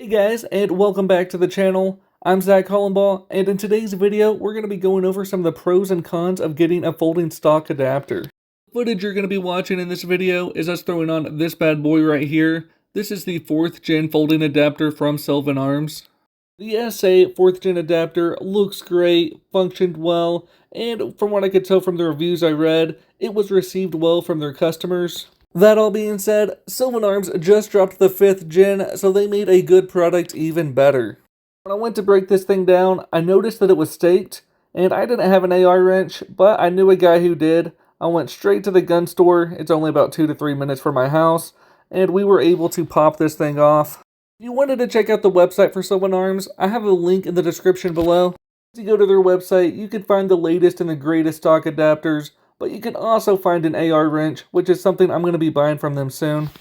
Hey guys, and welcome back to the channel. I'm Zach Hollenbaugh, and in today's video, we're going to be going over some of the pros and cons of getting a folding stock adapter. The footage you're going to be watching in this video is us throwing on this bad boy right here. This is the 4th gen folding adapter from Sylvan Arms. The SA 4th gen adapter looks great, functioned well, and from what I could tell from the reviews I read, it was received well from their customers. That all being said, Sylvan Arms just dropped the 5th gen, so they made a good product even better. When I went to break this thing down, I noticed that it was staked, and I didn't have an AR wrench, but I knew a guy who did. I went straight to the gun store, it's only about 2 to 3 minutes from my house, and we were able to pop this thing off. If you wanted to check out the website for Sylvan Arms, I have a link in the description below. If you go to their website, you can find the latest and the greatest stock adapters, but you can also find an AR wrench, which is something I'm going to be buying from them soon.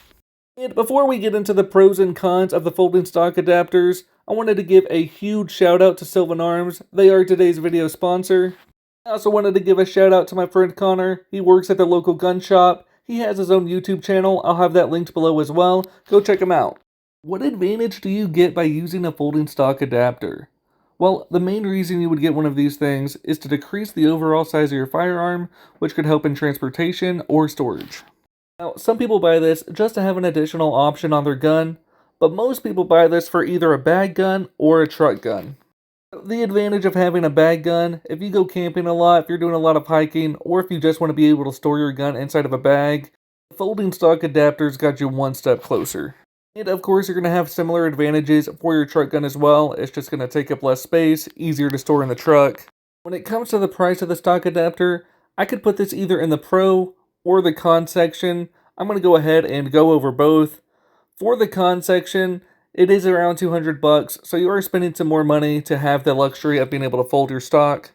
And before we get into the pros and cons of the folding stock adapters, I wanted to give a huge shout out to Sylvan Arms. They are today's video sponsor. I also wanted to give a shout out to my friend Connor. He works at the local gun shop. He has his own YouTube channel. I'll have that linked below as well. Go check him out. What advantage do you get by using a folding stock adapter? Well, the main reason you would get one of these things is to decrease the overall size of your firearm, which could help in transportation or storage. Now, some people buy this just to have an additional option on their gun, but most people buy this for either a bag gun or a truck gun. The advantage of having a bag gun, if you go camping a lot, if you're doing a lot of hiking, or if you just want to be able to store your gun inside of a bag, the folding stock adapters got you one step closer. And of course, you're going to have similar advantages for your truck gun as well. It's just going to take up less space, easier to store in the truck. When it comes to the price of the stock adapter, I could put this either in the pro or the con section. I'm going to go ahead and go over both. For the con section, it is around 200 bucks, so you are spending some more money to have the luxury of being able to fold your stock.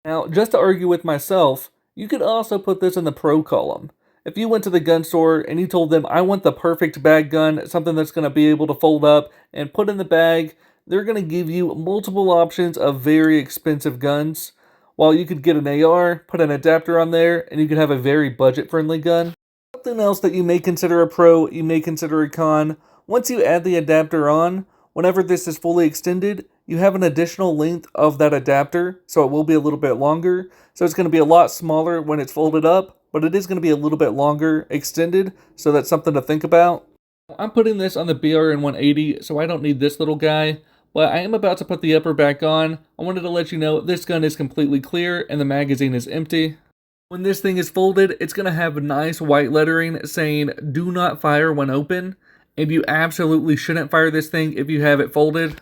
Now, just to argue with myself, you could also put this in the pro column. If you went to the gun store and you told them, I want the perfect bag gun, something that's going to be able to fold up and put in the bag, they're going to give you multiple options of very expensive guns. While you could get an AR, put an adapter on there, and you could have a very budget-friendly gun. Something else that you may consider a pro, you may consider a con, once you add the adapter on, whenever this is fully extended, you have an additional length of that adapter, so it will be a little bit longer. So it's going to be a lot smaller when it's folded up, but it is going to be a little bit longer extended, so that's something to think about. I'm putting this on the BRN 180, so I don't need this little guy, but I am about to put the upper back on. I wanted to let you know this gun is completely clear and the magazine is empty. When this thing is folded, it's going to have nice white lettering saying, do not fire when open, and you absolutely shouldn't fire this thing if you have it folded.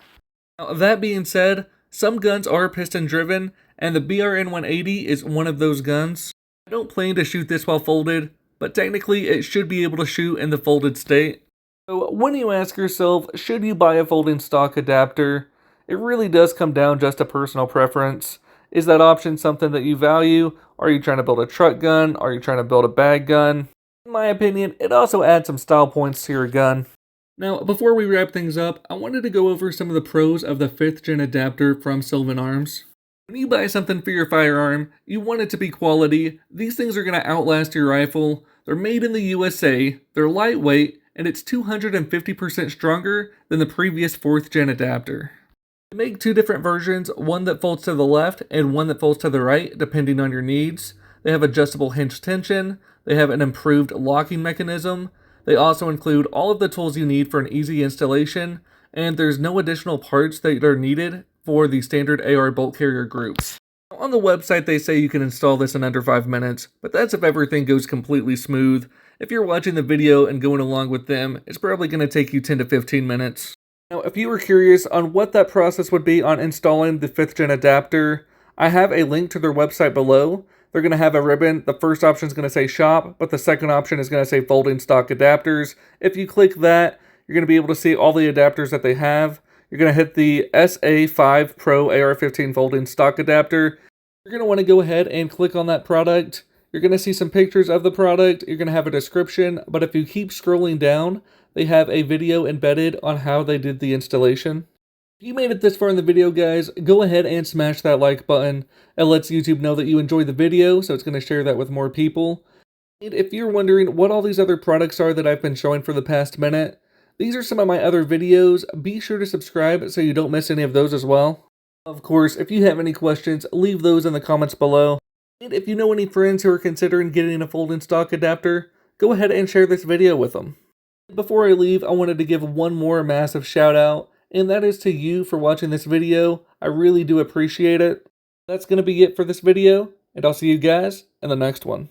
Now, that being said, some guns are piston driven, and the BRN 180 is one of those guns. I don't plan to shoot this while folded, but technically it should be able to shoot in the folded state. So when you ask yourself, should you buy a folding stock adapter, it really does come down just to personal preference. Is that option something that you value? Are you trying to build a truck gun? Are you trying to build a bag gun? In my opinion, it also adds some style points to your gun. Now, before we wrap things up, I wanted to go over some of the pros of the 5th gen adapter from Sylvan Arms. When you buy something for your firearm, you want it to be quality. These things are going to outlast your rifle. They're made in the USA, they're lightweight, and it's 250% stronger than the previous 4th gen adapter. They make two different versions, one that folds to the left and one that folds to the right, depending on your needs. They have adjustable hinge tension, they have an improved locking mechanism, they also include all of the tools you need for an easy installation, and there's no additional parts that are needed for the standard AR bolt carrier groups. On the website they say you can install this in under 5 minutes, but that's if everything goes completely smooth. If you're watching the video and going along with them, it's probably going to take you 10 to 15 minutes. Now, if you were curious on what that process would be on installing the 5th gen adapter, I have a link to their website below. They're going to have a ribbon. The first option is going to say shop, but the second option is going to say folding stock adapters. If you click that, you're going to be able to see all the adapters that they have. You're going to hit the SA5 Pro AR-15 folding stock adapter. You're going to want to go ahead and click on that product. You're going to see some pictures of the product. You're going to have a description, but if you keep scrolling down, they have a video embedded on how they did the installation. If you made it this far in the video, guys, go ahead and smash that like button. It lets YouTube know that you enjoyed the video, so it's going to share that with more people. And if you're wondering what all these other products are that I've been showing for the past minute, These are some of my other videos. Be sure to subscribe so you don't miss any of those as well. Of course, if you have any questions, leave those in the comments below. And if you know any friends who are considering getting a folding stock adapter, go ahead and share this video with them. Before I leave, I wanted to give one more massive shout out, and that is to you for watching this video. I really do appreciate it. That's going to be it for this video, and I'll see you guys in the next one.